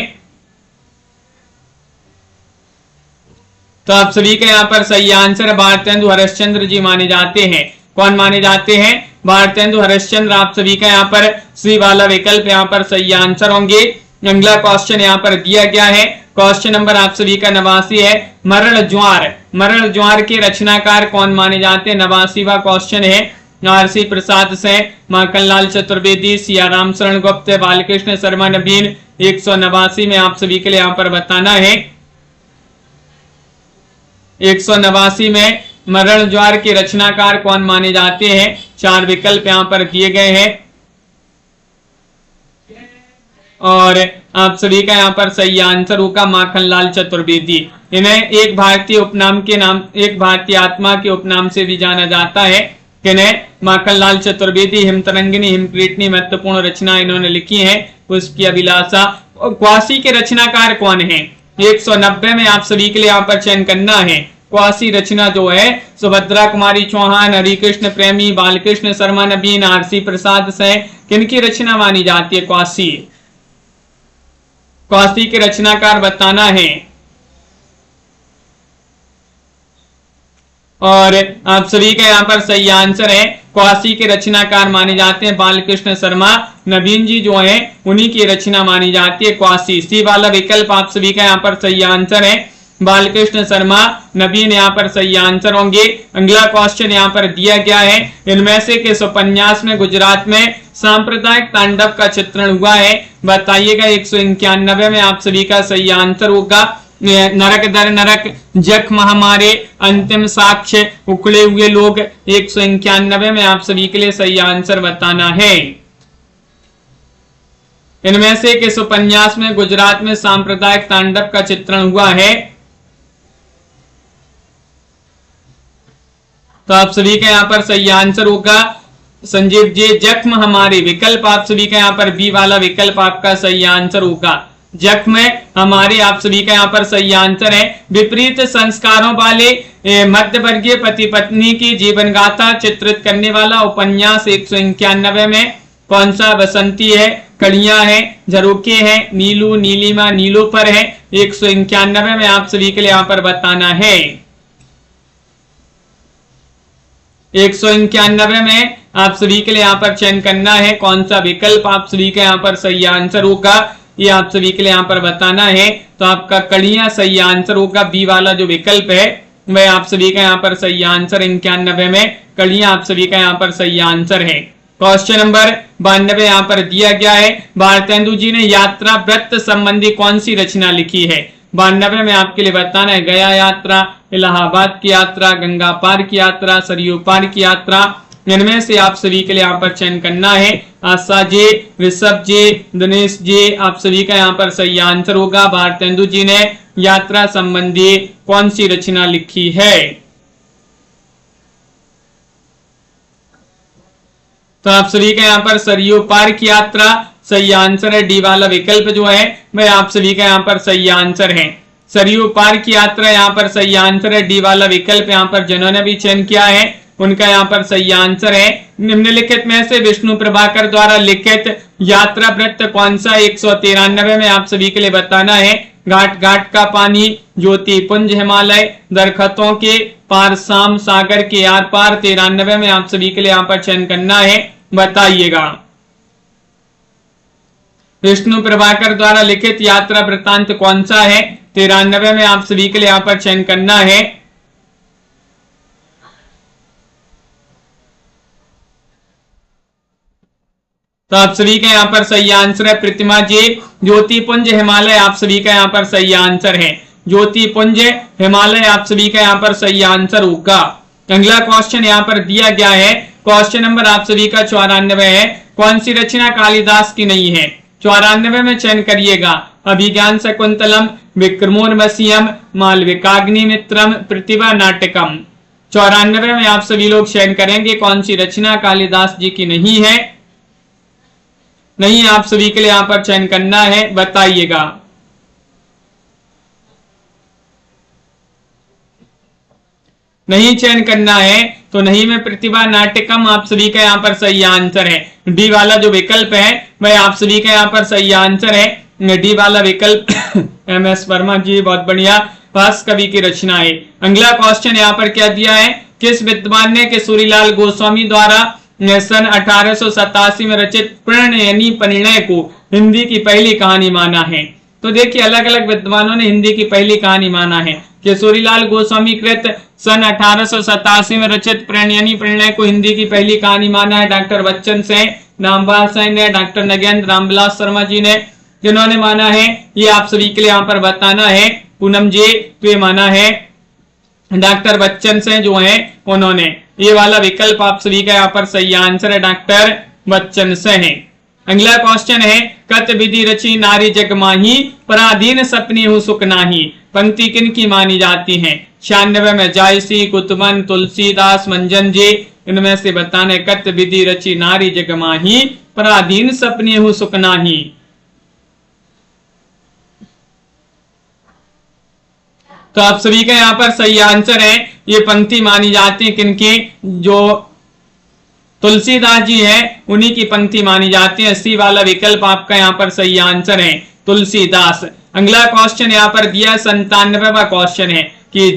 तो आप सभी का यहाँ पर सही आंसर भारतेंदु हरिश्चंद्र जी माने जाते हैं। कौन माने जाते हैं? भारतेंदु हरिश्चंद्र। आप सभी का यहाँ पर सी वाला विकल्प यहाँ पर सही आंसर होंगे। अगला क्वेश्चन यहाँ पर दिया गया है, क्वेश्चन नंबर आप सभी का 89 है। मरण ज्वार, मरण ज्वार के रचनाकार कौन माने जाते हैं? 89वां क्वेश्चन है। आरसी प्रसाद से, माखनलाल चतुर्वेदी, सियाराम शरण गुप्त, बालकृष्ण शर्मा नवीन। 189 में आप सभी के लिए यहाँ पर बताना है। 189 में मरण ज्वार के रचनाकार कौन माने जाते हैं? 4 विकल्प यहाँ पर दिए गए हैं और आप सभी का यहाँ पर सही आंसर होगा माखनलाल चतुर्वेदी। इन्हें एक भारतीय उपनाम के नाम, एक भारतीय आत्मा के उपनाम से भी जाना जाता है। किन्हें? माखनलाल चतुर्वेदी। हिमतरंगिनी, हिमक्रीटनी महत्वपूर्ण रचना इन्होंने लिखी है। उसकी अभिलाषा। क्वासी के रचनाकार कौन है? 190 में आप सभी के लिए यहाँ पर चयन करना है। क्वासी रचना जो है सुभद्रा कुमारी चौहान, हरिकृष्ण प्रेमी, बालकृष्ण शर्मा नवीन, आरसी प्रसाद से। किनकी रचना मानी जाती है क्वासी? क्वासी के रचनाकार बताना है। और आप सभी का यहाँ पर सही आंसर है, क्वासी के रचनाकार माने जाते हैं बालकृष्ण शर्मा नवीन जी जो है, उन्हीं की रचना मानी जाती है क्वासी। सी वाला विकल्प आप सभी का यहाँ पर सही आंसर है, बालकृष्ण शर्मा नवीन यहाँ पर सही आंसर होंगे। अगला क्वेश्चन यहाँ पर दिया गया है, इनमें से किस उपन्यास में गुजरात में सांप्रदायिक तांडव का चित्रण हुआ है? बताइएगा। 191 में आप सभी का सही आंसर होगा नरक दर नरक, जख्म हमारे, अंतिम साक्ष्य, उखड़े हुए लोग। 191 में आप सभी के लिए सही आंसर बताना है। इनमें से किस उपन्यास में गुजरात में सांप्रदायिक तांडव का चित्रण हुआ है? तो आप सभी का यहाँ पर सही आंसर होगा संजीव जी, जख्म हमारे। विकल्प आप सभी का यहाँ पर बी वाला विकल्प आपका सही आंसर होगा। जख्म हमारे आप सभी का यहाँ पर सही आंसर है। विपरीत संस्कारों वाले मध्य वर्गीय पति पत्नी की जीवन गाथा चित्रित करने वाला उपन्यास 191 में कौन सा? बसंती है, कड़ियां है, झरोके है, नीलू, नीलिमा, नीलोफर है। 191 में आप सभी के लिए यहाँ पर बताना है। 191 में आप सभी के लिए यहाँ पर चयन करना है कौन सा विकल्प आप सभी का यहाँ पर सही आंसर होगा, ये आप सभी के लिए यहाँ पर बताना है। तो आपका कड़ियां सही आंसर होगा, बी वाला जो विकल्प है वह आप सभी का यहाँ पर सही आंसर 91 में कड़ियां आप सभी का यहाँ पर सही आंसर है। क्वेश्चन नंबर 92 यहाँ पर दिया गया है, भारतेंदु जी ने यात्रा व्रत संबंधी कौन सी रचना लिखी है। 92 में आपके लिए बताना है गया यात्रा, इलाहाबाद की यात्रा, गंगा पार की यात्रा, सरयू पार की यात्रा। इनमें से आप सभी के लिए यहाँ पर चयन करना है। आशा जी, ऋषभ जी, दिनेश जी, आप सभी का यहाँ पर सही आंसर होगा, भारतेंदु जी ने यात्रा संबंधी कौन सी रचना लिखी है। तो आप सभी का यहाँ पर सरयू पार की यात्रा सही आंसर है। डी वाला विकल्प जो है वह आप सभी का यहाँ पर सही आंसर है। सरयू पार की यात्रा यहाँ पर सही आंसर है। डी वाला विकल्प यहाँ पर जिन्होंने भी चयन किया है उनका यहाँ पर सही आंसर है। निम्नलिखित में से विष्णु प्रभाकर द्वारा लिखित यात्रा वृत्त कौन सा 193 में आप सभी के लिए बताना है। घाट घाट का पानी, ज्योति पुंज हिमालय, दरख्तों के पार शाम सागर के आर पार। 93 में आप सभी के लिए यहाँ पर चयन करना है, बताइएगा। विष्णु प्रभाकर द्वारा लिखित यात्रा वृत्तांत कौन सा है। 93 में आप सभी के लिए यहाँ पर चयन करना है। तो आप सभी का यहाँ पर सही आंसर है प्रतिमा जी, ज्योतिपुंज हिमालय आप सभी का यहाँ पर सही आंसर है। ज्योतिपुंज हिमालय आप सभी का यहाँ पर सही आंसर होगा। अगला क्वेश्चन यहाँ पर दिया गया है, क्वेश्चन नंबर आप सभी का 94 है। कौन सी रचना कालिदास की नहीं है। 94 में चयन करिएगा। अभिज्ञान शकुंतलम, विक्रमोर्वशीयम, मालविकाग्निमित्रम, प्रतिभा नाटकम। 94 में आप सभी लोग चयन करेंगे कौन सी रचना कालिदास जी की नहीं है। नहीं, आप सभी के लिए यहां पर चयन करना है, बताइएगा। नहीं चयन करना है तो नहीं में प्रतिभा नाटकम आप सभी का यहाँ पर सही आंसर है। डी वाला जो विकल्प है वह आप सभी का यहाँ पर सही आंसर है। डी वाला विकल्प एम एस वर्मा जी, बहुत बढ़िया, भास कवि की रचना है। अगला क्वेश्चन यहाँ पर क्या दिया है, किस विद्वान ने किशोरीलाल गोस्वामी द्वारा सन 1887 में रचित प्रणयनी परिणय को हिंदी की पहली कहानी माना है। तो देखिए अलग अलग विद्वानों ने हिंदी की पहली कहानी माना है। किशोरीलाल गोस्वामी कृत सन 1887 में रचित प्रणयनी परिणय को हिंदी की पहली कहानी माना है डॉक्टर बच्चन सेन, रामबाल सेन ने, डॉक्टर नगेंद्र रामविलास शर्मा जी ने। जिन्होंने माना है ये आप सभी के लिए यहाँ पर बताना है। पूनम जी, तो ये माना है डॉक्टर बच्चन से जो है उन्होंने। ये वाला विकल्प आप सभी का यहाँ पर सही आंसर है, डॉक्टर बच्चन से है। अगला क्वेश्चन है, कत विधि रची नारी जग माही, पराधीन सपनी हूं सुख नाही। पंक्ति किन की मानी जाती है। 96 में जायसी, कुतुबन, तुलसीदास, मंजन जी। इनमें से बताने कत विधि रची नारी जग माही, पराधीन सपनी हूं सुख नाही। तो आप सभी का यहाँ पर सही आंसर है। ये पंक्ति मानी जाती है किनकी, जो तुलसीदास जी है उन्हीं की पंक्ति मानी जाती है। सी वाला विकल्प आपका यहाँ पर सही आंसर है, तुलसीदास। अगला क्वेश्चन यहाँ पर दिया 97वां क्वेश्चन है कि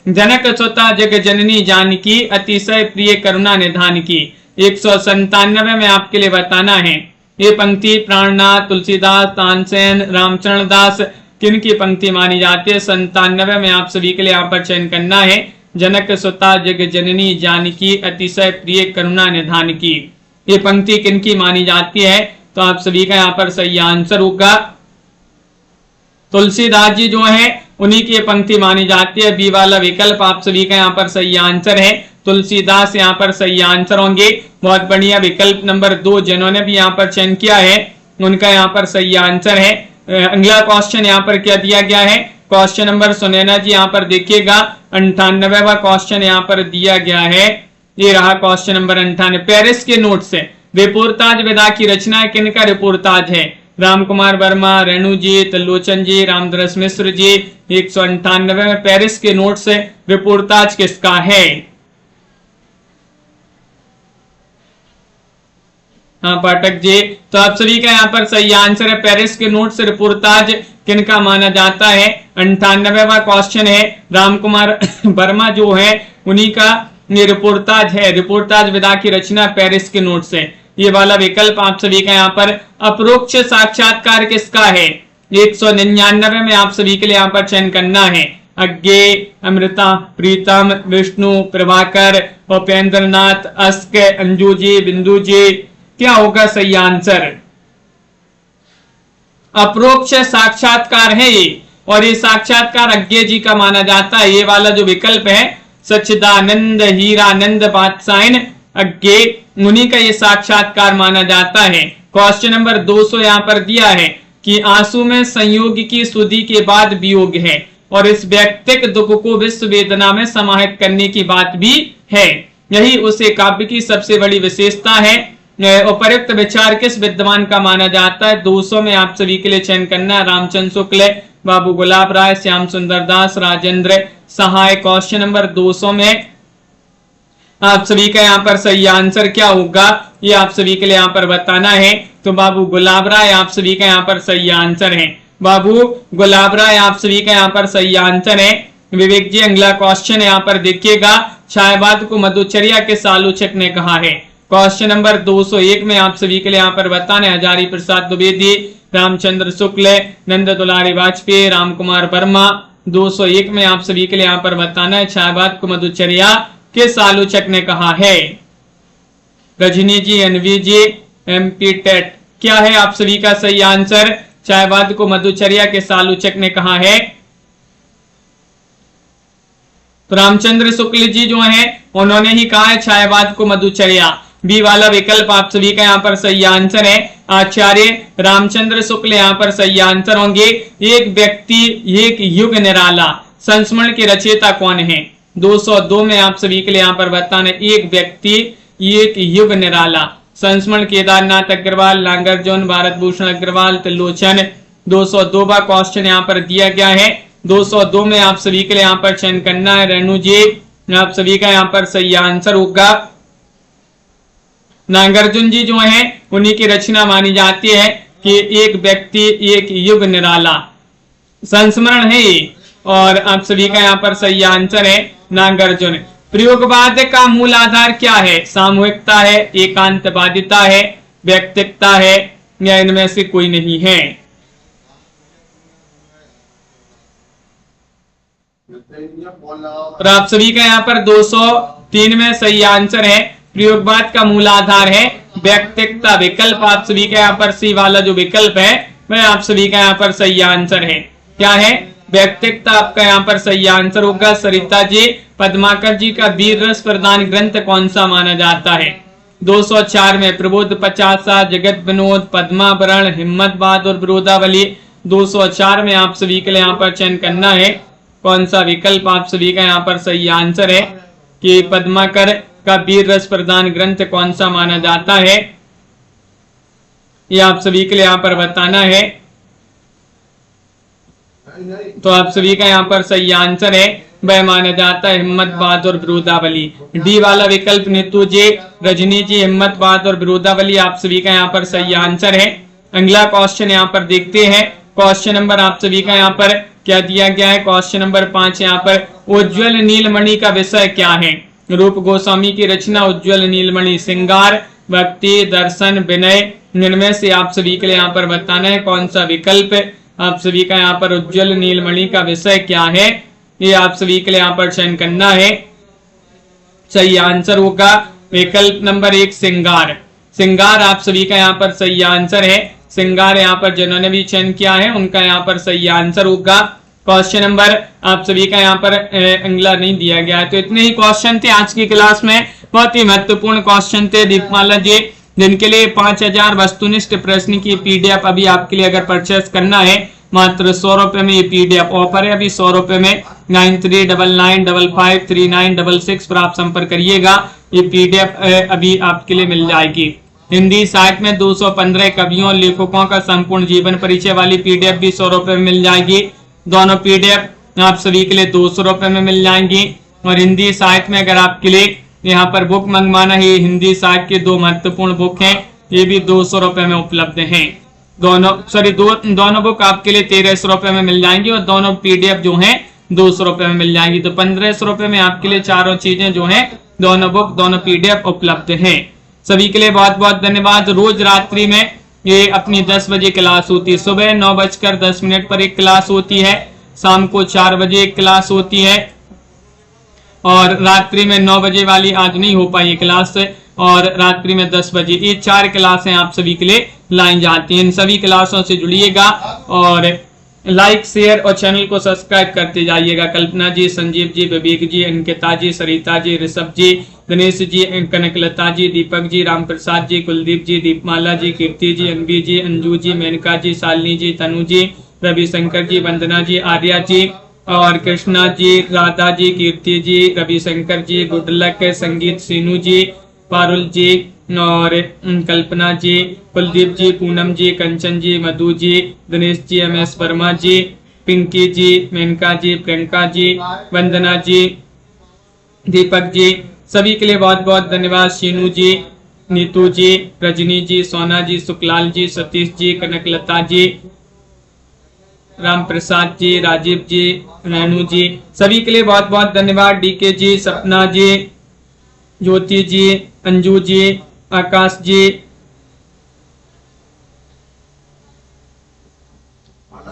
जनक सुता जग जननी जानकी, अतिशय प्रिय करुणा निधान की। 197 में आपके लिए बताना है ये पंक्ति प्राणनाथ, तुलसीदास, तानसेन, रामचरण दास किन की पंक्ति मानी जाती है। 97 में आप सभी के लिए यहाँ पर चयन करना है, जनक सुता जग जननी जानकी, अतिशय प्रिय करुणा निधान की। ये पंक्ति किन की मानी जाती है। तो आप सभी का यहाँ पर सही आंसर होगा तुलसीदास जी जो है उन्हीं की पंक्ति मानी जाती है। बी वाला विकल्प आप सभी का यहाँ पर सही आंसर है, तुलसीदास यहाँ पर सही आंसर होंगे। बहुत बढ़िया, विकल्प नंबर 2 जिन्होंने भी यहाँ पर चयन किया है उनका यहाँ पर सही आंसर है। अगला क्वेश्चन यहाँ पर क्या दिया गया है, क्वेश्चन नंबर सुनैना जी यहाँ पर देखिएगा 98वां क्वेश्चन यहाँ पर दिया गया है। ये रहा क्वेश्चन नंबर 98। पेरिस के नोट से रिपोर्टाज विधा की रचना किनका रिपोर्टाज है। राम कुमार वर्मा, रेणु जी, त्रिलोचन जी, रामदरस मिश्र जी। 198 में पेरिस के नोट से रिपोर्टाज किसका है। हाँ पाठक जी, तो आप सभी का यहाँ पर सही आंसर है, पेरिस के नोट से रिपोर्टाज किनका माना जाता है। 98वां क्वेश्चन है, राम कुमार वर्मा जो है उन्हीं का ये रिपोर्टाज है, रिपोर्टाज विधा की रचना पेरिस के नोट से। ये वाला विकल्प आप सभी का यहाँ पर अपरोक्ष साक्षात्कार किसका है? 199 में आप सभी के लिए यहाँ पर चयन करना है। अज्ञे, अमृता, प्रीतम, विष्णु, प्रभाकर, उपेंद्र नाथ, अस्क, अंजू जी, बिंदु जी, क्या होगा सही आंसर? अपरोक्ष साक्षात्कार है ये, और ये साक्षात्कार अज्ञे जी का माना जाता है। ये वाला जो विकल्प है सच्चिदानंद हीरानंद बादशाह अज्ञे, उन्हीं का ये साक्षात्कार माना जाता है। क्वेश्चन नंबर 200 यहाँ पर दिया है कि आंसू में संयोग की सुधि के बाद वियोग है, और इस व्यक्तिक दुख को विश्व वेदना में समाहित करने की बात भी है। यही उसे काव्य की सबसे बड़ी विशेषता है। उपयुक्त विचार किस विद्वान का माना जाता है? 200 में आप सभी के लिए चयन करना है। रामचंद्र शुक्ल, बाबू गुलाब राय, श्याम सुंदर दास, राजेंद्र सहाय। क्वेश्चन नंबर 200 में आप सभी का यहाँ पर सही आंसर क्या होगा, ये आप सभी के लिए यहाँ पर बताना है। तो बाबू गुलाब राय आप सभी का यहाँ पर सही आंसर है। बाबू गुलाब राय आप सभी का यहाँ पर सही आंसर है। विवेक जी अगला क्वेश्चन यहाँ पर देखिएगा, छायावाद को मधुचर्या के आलोचक ने कहा है। क्वेश्चन नंबर 201 में आप सभी के लिए यहाँ पर बताना है। हजारी प्रसाद द्विवेदी, रामचंद्र शुक्ल, नंद दुलारी वाजपेयी, राम कुमार वर्मा। 201 में आप सभी के लिए यहाँ पर बताना है छायावाद को मधुचर्या किस आलोचक ने कहा है? रजनी जी, अनवी जी, एमपी टेट, क्या है आप सभी का सही आंसर? छायावाद को मधुचर्या किस आलोचक ने कहा है? तो रामचंद्र शुक्ल जी जो है उन्होंने ही कहा है छायावाद को मधुचर्या। बी वाला विकल्प आप सभी का यहाँ पर सही आंसर है। आचार्य रामचंद्र शुक्ल यहाँ पर सही आंसर होंगे। एक व्यक्ति एक युग निराला संस्मरण के रचयिता कौन है? 202 में आप सभी के लिए यहाँ पर बताना, एक व्यक्ति एक युग निराला संस्मरण केदारनाथ अग्रवाल, नागार्जुन, भारत भूषण अग्रवाल, त्रिलोचन। 202 का क्वेश्चन यहाँ पर दिया गया है। 202 में आप सभी के लिए यहाँ पर चयन करना है। रेणु जी आप सभी का यहाँ पर सही आंसर होगा। नागार्जुन जी जो है उन्हीं की रचना मानी जाती है कि एक व्यक्ति एक युग निराला संस्मरण है, और आप सभी का यहाँ पर सही आंसर है नागार्जुन। प्रयोगवाद का मूल आधार क्या है? सामूहिकता है, एकांतवादिता है, व्यक्तिकता है, या इनमें से कोई नहीं है? और आप सभी का यहाँ पर 203 में सही आंसर है। प्रयोगवाद का मूल आधार है व्यक्तिकता। विकल्प आप सभी का यहाँ पर सी वाला जो विकल्प है वह आप सभी का यहाँ पर सही आंसर है। क्या है? व्यक्तिकता आपका यहाँ पर सही आंसर होगा। सरिता जी, पद्माकर जी का वीर रस प्रदान ग्रंथ कौन सा माना जाता है? 204 में प्रबोध 50, जगत विनोद, पद्मावरण, हिम्मत बहादुर, विरोधावली। 204 में आप सभी के लिए यहाँ पर चयन करना है कौन सा विकल्प आप सभी का यहाँ पर सही आंसर है कि पद्माकर का वीर रस प्रदान ग्रंथ कौन सा माना जाता है, ये आप सभी के लिए यहाँ पर बताना है। तो आप सभी का यहाँ पर सही आंसर है वह माना जाता है हिम्मत बहादुर, विरोधावली। डी वाला विकल्प नीतू जी, रजनी जी, हिम्मत बहादुर, विरोधावली आप सभी का यहाँ पर सही आंसर है। अगला क्वेश्चन यहाँ पर देखते हैं। क्वेश्चन नंबर आप सभी का यहाँ पर क्या दिया गया है? क्वेश्चन नंबर 5 यहाँ पर उज्ज्वल नीलमणि का विषय क्या है? रूप गोस्वामी की रचना उज्ज्वल नीलमणि। श्रृंगार, भक्ति, दर्शन, विनय, इनमें से आप सभी के लिए यहाँ पर बताना है कौन सा विकल्प आप सभी का यहाँ पर उज्ज्वल नीलमणि का विषय क्या है, ये आप सभी के लिए यहाँ पर चयन करना है। सही आंसर होगा विकल्प नंबर 1 श्रृंगार। श्रृंगार आप सभी का यहाँ पर सही आंसर है। श्रृंगार यहाँ पर जिन्होंने भी चयन किया है उनका यहाँ पर सही आंसर होगा। क्वेश्चन नंबर आप सभी का यहाँ पर अगला नहीं दिया गया है। तो इतने ही क्वेश्चन थे आज की क्लास में, बहुत ही महत्वपूर्ण क्वेश्चन थे दीपमाला जी, जिनके लिए 5000 वस्तुनिष्ठ प्रश्न की पीडीएफ अभी आपके लिए अगर परचेस करना है मात्र 100 रुपए में ये पीडीएफ ऑफर है। अभी 100 रुपए में 9399553966 पर आप संपर्क करिएगा, ये पीडीएफ अभी आपके लिए मिल जाएगी। हिंदी साहित्य में 215 कवियों लेखकों का संपूर्ण जीवन परिचय वाली पीडीएफ भी 100 रुपए में मिल जाएगी। दोनों पीडीएफ आप सभी के लिए 200 रुपए में मिल जाएंगी। और हिंदी साहित्य में अगर आपके लिए यहाँ पर बुक मंगवाना है, हिंदी साहित्य के 2 महत्वपूर्ण बुक हैं, ये भी 200 रुपए में उपलब्ध हैं। दोनों बुक आपके लिए 1300 रुपए में मिल जाएंगी और दोनों पीडीएफ जो है 200 रुपए में मिल जाएंगी। तो 1500 रुपए में आपके लिए चारों चीजें जो है दोनों बुक, दोनों PDF उपलब्ध हैं। सभी के लिए बहुत बहुत धन्यवाद। रोज रात्रि में ये अपनी 10 बजे क्लास होती है। सुबह 9:10 पर एक क्लास होती है, शाम को 4 बजे एक क्लास होती है, और रात्रि में 9 बजे वाली आज नहीं हो पाई क्लास, और रात्रि में 10 बजे। ये 4 क्लासें आप सभी के लिए लाई जाती हैं। इन सभी क्लासों से जुड़िएगा और लाइक, शेयर और चैनल को सब्सक्राइब करते जाइएगा। कल्पना जी, संजीव जी, विवेक जी, अंकिता जी, सरिता जी, ऋषभ जी, गणेश जी, कनकलता जी, दीपक जी, राम प्रसाद जी, कुलदीप जी, दीपमाला जी, कीर्ति जी, अनवी जी, अंजू जी, मेनका जी, शालिनी जी, तनु जी, रविशंकर जी, वंदना जी, आर्या जी और कृष्णा जी, राधा जी, कीर्ति जी, रविशंकर जी, गुड लक, संगीत, सीनू जी, पारुल जी और कल्पना जी, कुलदीप जी, पूनम जी, कंचन जी, मधु जी, दिनेश जी, MS वर्मा जी, पिंकी जी, मेनका जी, प्रियंका जी, वंदना जी, दीपक जी, सभी के लिए बहुत बहुत धन्यवाद। शीनू जी, नीतू जी, रजनी जी, सोना जी, सुखलाल जी, सतीश जी, कनकलता जी, राम प्रसाद जी, राजीव जी, रेणु जी, सभी के लिए बहुत बहुत धन्यवाद। DK जी, सपना जी, ज्योति जी, अंजू जी, आकाश जी,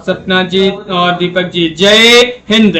सपना जी और दीपक जी। जय हिंद।